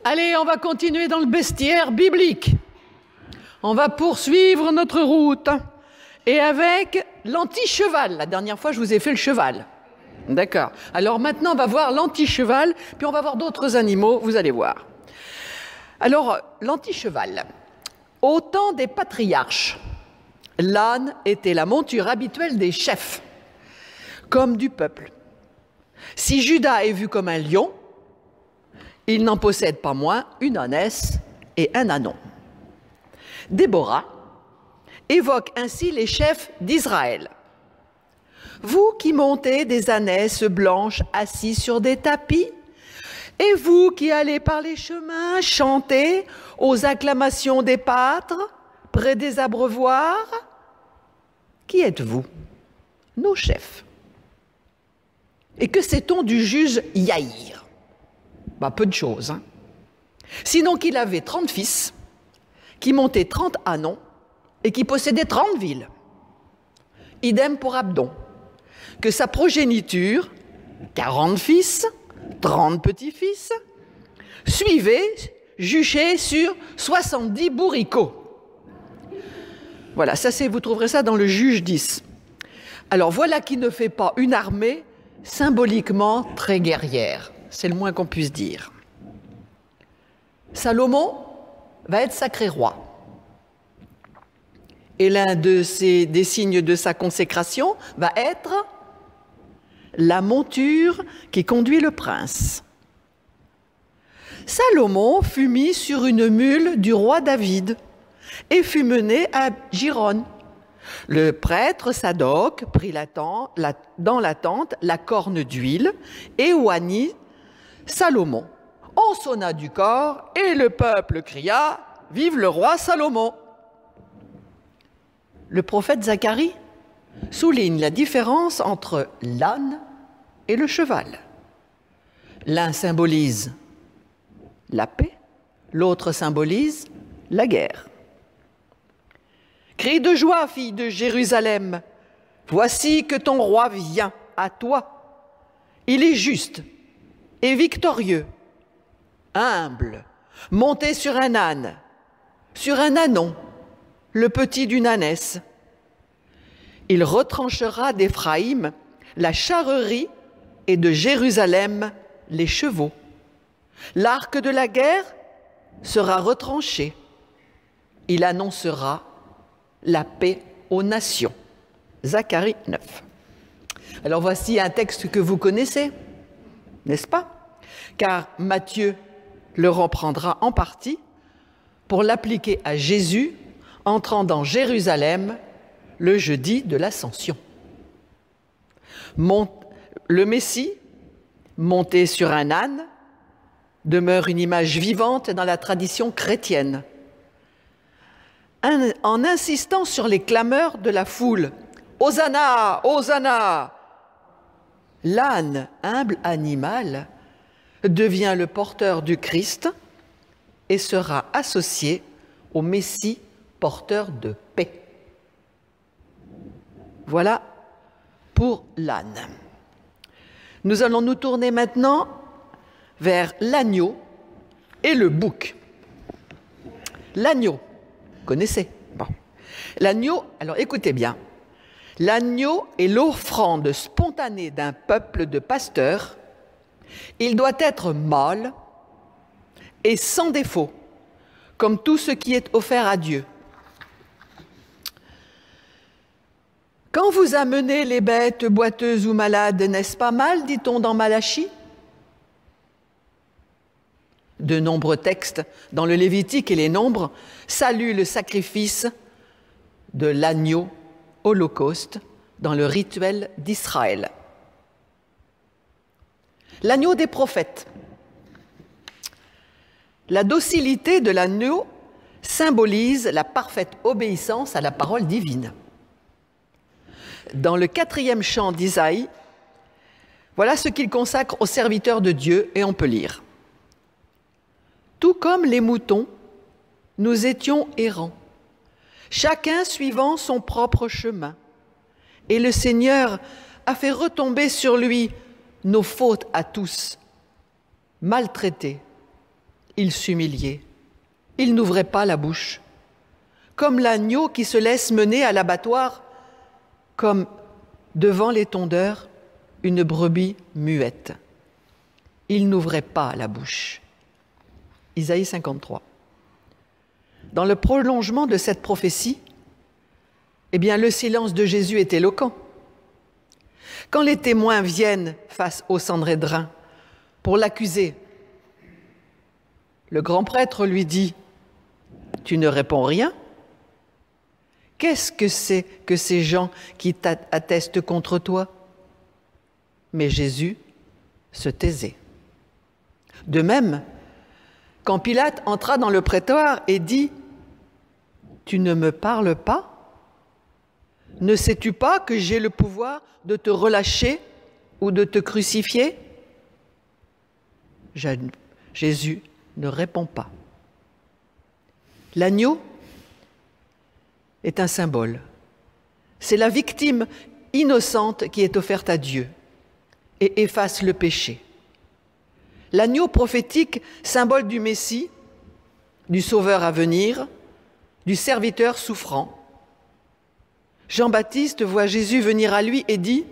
Allez, on va continuer dans le bestiaire biblique. On va poursuivre notre route. Et avec l'anti-cheval. La dernière fois, je vous ai fait le cheval. D'accord. Alors maintenant, on va voir l'anti-cheval, puis on va voir d'autres animaux, vous allez voir. Alors, l'anti-cheval. Au temps des patriarches, l'âne était la monture habituelle des chefs, comme du peuple. Si Judas est vu comme un lion, il n'en possède pas moins une ânesse et un ânon. Déborah évoque ainsi les chefs d'Israël. Vous qui montez des ânesses blanches assis sur des tapis, et vous qui allez par les chemins chanter aux acclamations des pâtres près des abreuvoirs, qui êtes-vous? Nos chefs. Et que sait-on du juge Yaïr? Peu de choses. Sinon qu'il avait 30 fils, qui montaient 30 ânons et qui possédaient 30 villes. Idem pour Abdon, que sa progéniture, 40 fils, 30 petits-fils, suivait, juchait sur 70 bourricots. Voilà, ça c'est, vous trouverez ça dans le Juge 10. Alors voilà qui ne fait pas une armée symboliquement très guerrière. C'est le moins qu'on puisse dire. Salomon va être sacré roi. Et l'un des signes de sa consécration va être la monture qui conduit le prince. Salomon fut mis sur une mule du roi David et fut mené à Giron. Le prêtre Sadoc prit dans la tente la corne d'huile et oignit Salomon. On sonna du corps et le peuple cria « Vive le roi Salomon !» Le prophète Zacharie souligne la différence entre l'âne et le cheval. L'un symbolise la paix, l'autre symbolise la guerre. Crie de joie, fille de Jérusalem, voici que ton roi vient à toi. Il est juste et victorieux, humble, monté sur un âne, sur un ânon, le petit d'une ânesse. Il retranchera d'Éphraïm la charrerie et de Jérusalem les chevaux. L'arc de la guerre sera retranché. Il annoncera la paix aux nations. Zacharie 9. Alors voici un texte que vous connaissez, n'est-ce pas? Car Matthieu le reprendra en partie pour l'appliquer à Jésus entrant dans Jérusalem le jeudi de l'Ascension. Le Messie, monté sur un âne, demeure une image vivante dans la tradition chrétienne. En insistant sur les clameurs de la foule, « Hosanna, Hosanna !» l'âne, humble animal, devient le porteur du Christ et sera associé au Messie porteur de paix. Voilà pour l'âne. Nous allons nous tourner maintenant vers l'agneau et le bouc. L'agneau, vous connaissez? Bon. L'agneau, alors écoutez bien, l'agneau est l'offrande spontanée d'un peuple de pasteurs. Il doit être mâle et sans défaut, comme tout ce qui est offert à Dieu. Quand vous amenez les bêtes boiteuses ou malades, n'est-ce pas mal, dit-on dans Malachie? De nombreux textes dans le Lévitique et les Nombres saluent le sacrifice de l'agneau holocauste dans le rituel d'Israël. L'agneau des prophètes. La docilité de l'agneau symbolise la parfaite obéissance à la parole divine. Dans le 4e chant d'Isaïe, voilà ce qu'il consacre aux serviteurs de Dieu, et on peut lire. « Tout comme les moutons, nous étions errants, chacun suivant son propre chemin, et le Seigneur a fait retomber sur lui nos fautes à tous, maltraités, il s'humiliait. Il n'ouvrait pas la bouche. Comme l'agneau qui se laisse mener à l'abattoir, comme devant les tondeurs, une brebis muette. Il n'ouvrait pas la bouche. Isaïe 53. Dans le prolongement de cette prophétie, eh bien, le silence de Jésus est éloquent. Quand les témoins viennent face au Sanhédrin pour l'accuser, le grand prêtre lui dit « Tu ne réponds rien ? Qu'est-ce que c'est que ces gens qui attestent contre toi ?» Mais Jésus se taisait. De même, quand Pilate entra dans le prétoire et dit « Tu ne me parles pas ? Ne sais-tu pas que j'ai le pouvoir de te relâcher ou de te crucifier ?» Jésus ne répond pas. L'agneau est un symbole. C'est la victime innocente qui est offerte à Dieu et efface le péché. L'agneau prophétique, symbole du Messie, du Sauveur à venir, du serviteur souffrant. Jean-Baptiste voit Jésus venir à lui et dit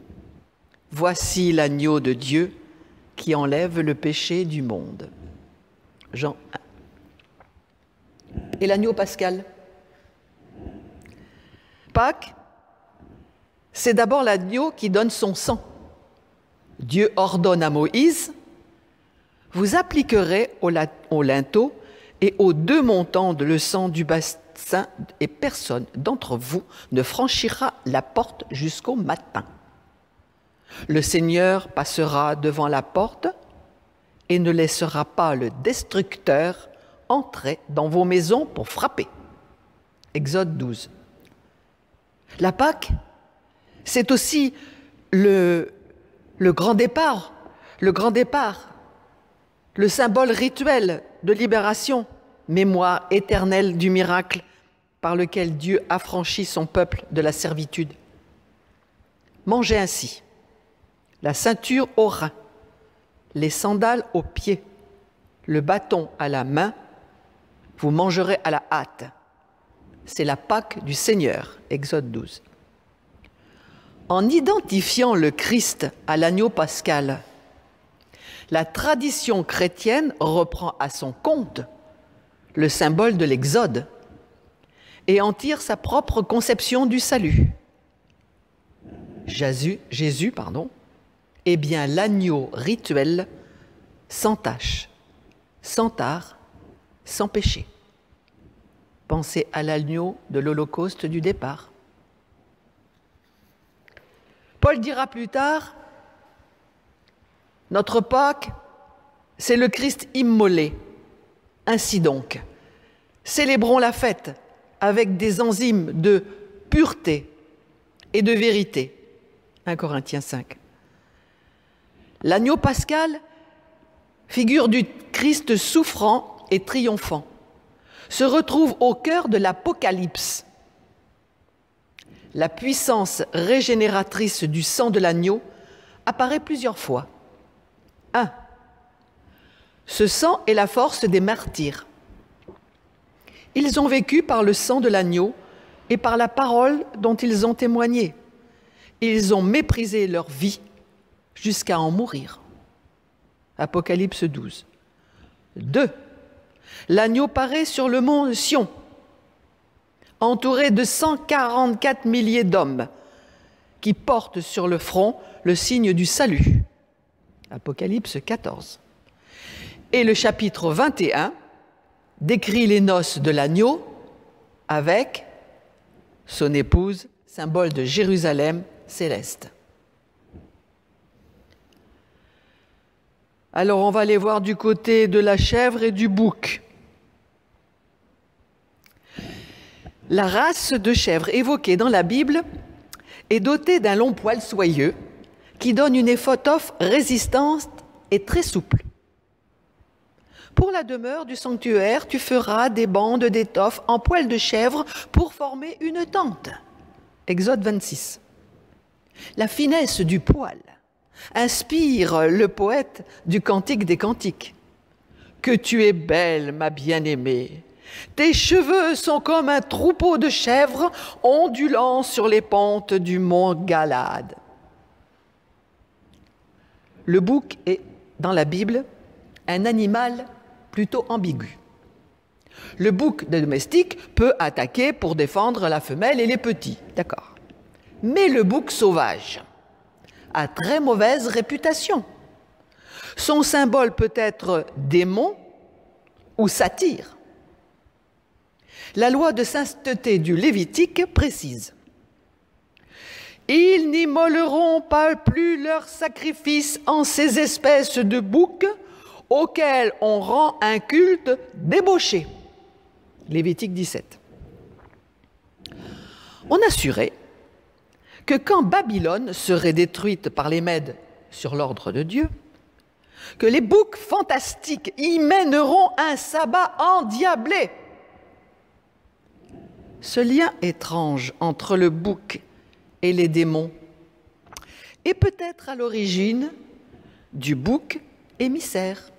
« Voici l'agneau de Dieu qui enlève le péché du monde. » Jean 1. Et l'agneau pascal. Pâques, c'est d'abord l'agneau qui donne son sang. Dieu ordonne à Moïse « Vous appliquerez au linteau et aux 2 montants de le sang du bassin, et personne d'entre vous ne franchira la porte jusqu'au matin. Le Seigneur passera devant la porte et ne laissera pas le destructeur entrer dans vos maisons pour frapper. » Exode 12. La Pâque, c'est aussi le grand départ, le symbole rituel de libération, mémoire éternelle du miracle par lequel Dieu affranchit son peuple de la servitude. Mangez ainsi la ceinture aux reins, les sandales aux pieds, le bâton à la main, vous mangerez à la hâte. C'est la Pâque du Seigneur, Exode 12. En identifiant le Christ à l'agneau pascal, la tradition chrétienne reprend à son compte le symbole de l'Exode et en tire sa propre conception du salut. Jésus, est bien l'agneau rituel sans tache, sans tare, sans péché. Pensez à l'agneau de l'Holocauste du départ. Paul dira plus tard, notre Pâque, c'est le Christ immolé. Ainsi donc, célébrons la fête avec des enzymes de pureté et de vérité. 1 Corinthiens 5. L'agneau pascal, figure du Christ souffrant et triomphant, se retrouve au cœur de l'Apocalypse. La puissance régénératrice du sang de l'agneau apparaît plusieurs fois. 1. Ce sang est la force des martyrs. Ils ont vécu par le sang de l'agneau et par la parole dont ils ont témoigné. Ils ont méprisé leur vie jusqu'à en mourir. Apocalypse 12. 2. L'agneau paraît sur le mont Sion, entouré de 144 milliers d'hommes qui portent sur le front le signe du salut. Apocalypse 14. Et le chapitre 21 décrit les noces de l'agneau avec son épouse, symbole de Jérusalem céleste. Alors on va aller voir du côté de la chèvre et du bouc. La race de chèvre évoquée dans la Bible est dotée d'un long poil soyeux qui donne une étoffe résistante et très souple. Pour la demeure du sanctuaire, tu feras des bandes d'étoffe en poil de chèvre pour former une tente. Exode 26. La finesse du poil inspire le poète du Cantique des Cantiques. que tu es belle, ma bien-aimée. Tes cheveux sont comme un troupeau de chèvres ondulant sur les pentes du mont Galade. Le bouc est, dans la Bible, un animal plutôt ambigu. Le bouc domestique peut attaquer pour défendre la femelle et les petits, d'accord. Mais le bouc sauvage a très mauvaise réputation. Son symbole peut être démon ou satyre. La loi de sainteté du Lévitique précise: ils n'immoleront pas plus leurs sacrifices en ces espèces de boucs auxquels on rend un culte débauché. Lévitique 17. On assurait que quand Babylone serait détruite par les Mèdes sur l'ordre de Dieu, que les boucs fantastiques y mèneront un sabbat endiablé. Ce lien étrange entre le bouc et les démons est peut-être à l'origine du bouc émissaire,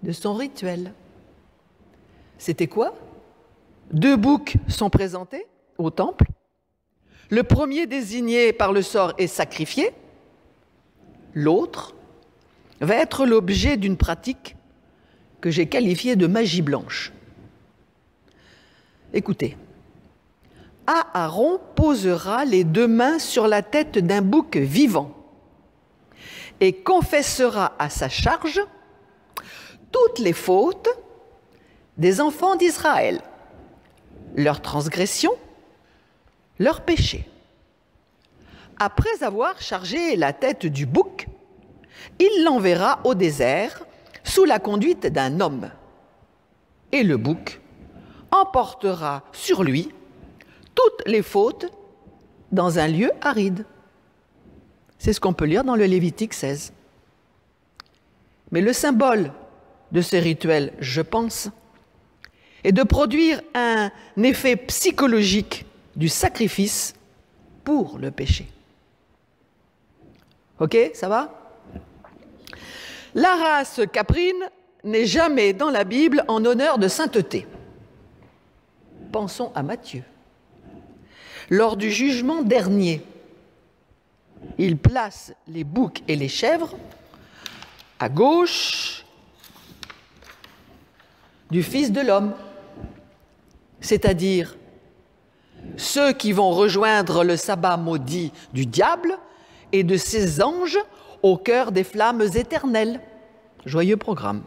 de son rituel. C'était quoi? 2 boucs sont présentés au temple. Le premier désigné par le sort est sacrifié. L'autre va être l'objet d'une pratique que j'ai qualifiée de magie blanche. Écoutez. Aaron posera les 2 mains sur la tête d'un bouc vivant et confessera à sa charge toutes les fautes des enfants d'Israël, leurs transgressions, leurs péchés. Après avoir chargé la tête du bouc, il l'enverra au désert sous la conduite d'un homme. Et le bouc emportera sur lui toutes les fautes dans un lieu aride. C'est ce qu'on peut lire dans le Lévitique 16. Mais le symbole de ces rituels, je pense, est de produire un effet psychologique du sacrifice pour le péché. Ok, ça va? La race caprine n'est jamais dans la Bible en honneur de sainteté. Pensons à Matthieu. Lors du jugement dernier, il place les boucs et les chèvres à gauche du Fils de l'homme, c'est-à-dire ceux qui vont rejoindre le sabbat maudit du diable et de ses anges au cœur des flammes éternelles. Joyeux programme.